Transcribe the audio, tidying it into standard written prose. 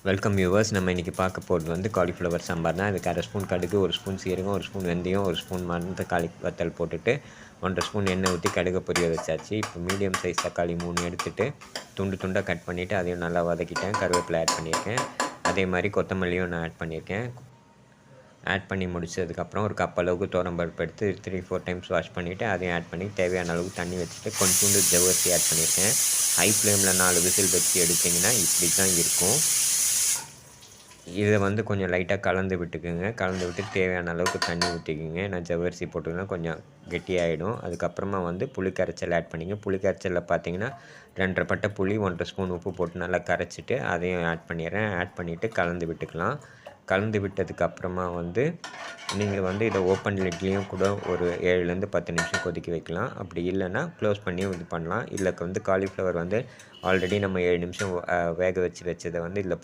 Welcome viewers. நம்ம இன்றைக்கி பார்க்க போகிறது வந்து காலிஃப்ளவர் சாம்பார் தான். அதுக்கு 1/2 ஸ்பூன் கடுகு, 1 ஸ்பூன் சீரகம், 1 ஸ்பூன் வெந்தயம், 1 ஸ்பூன் மணத்தக்காளி வத்தல் போட்டுட்டு 1/2 ஸ்பூன் எண்ணெய் ஊற்றி கடுகை பொரிய வச்சாச்சு. இப்போ மீடியம் சைஸ் தக்காளி 3 எடுத்துகிட்டு துண்டு துண்டாக கட் பண்ணிவிட்டு அதையும் நல்லா வதக்கிட்டேன். கருவேப்பிலை ஆட் பண்ணியிருக்கேன். அதே மாதிரி கொத்தமல்லியும் நான் ஆட் பண்ணியிருக்கேன். ஆட் பண்ணி முடிச்சதுக்கப்புறம் ஒரு கப் அளவுக்கு துவரம்பருப்பு எடுத்து 3-4 டைம்ஸ் வாஷ் பண்ணிவிட்டு அதையும் ஆட் பண்ணி தேவையான அளவுக்கு தண்ணி வச்சுட்டு கொஞ்சோண்டு ஜவ்வரிசி ஆட் பண்ணியிருக்கேன். ஹை ஃப்ளேமில் 4 விசில் வச்சு எடுத்திங்கன்னா இப்படி தான் இருக்கும். இதை வந்து கொஞ்சம் லைட்டாக கலந்து விட்டுக்குங்க. கலந்து விட்டு தேவையான அளவுக்கு தண்ணி ஊற்றிக்குங்க. நான் ஜவ்வரிசி போட்டுக்கலாம் கொஞ்சம் கெட்டியாகிடும். அதுக்கப்புறமா வந்து புளி கரைச்சல் ஆட் பண்ணிங்க. புளி கரைச்சலில் பார்த்தீங்கன்னா 2 1/2 பட்டை புளி, 1 ஸ்பூன் உப்பு போட்டு நல்லா கரைச்சிட்டு அதையும் ஆட் பண்ணிடுறேன். ஆட் பண்ணிவிட்டு கலந்து விட்டுக்கலாம். கலந்து விட்டதுக்கப்புறமா வந்து நீங்கள் வந்து இதை ஓப்பன் லிட்லேயும் கூட ஒரு 7லேருந்து 10 நிமிஷம் கொதிக்க வைக்கலாம். அப்படி இல்லைன்னா க்ளோஸ் பண்ணியும் இது பண்ணலாம். இதில் வந்து காலிஃப்ளவர் வந்து ஆல்ரெடி நம்ம 7 நிமிஷம் வேக வச்சதை வந்து இதில்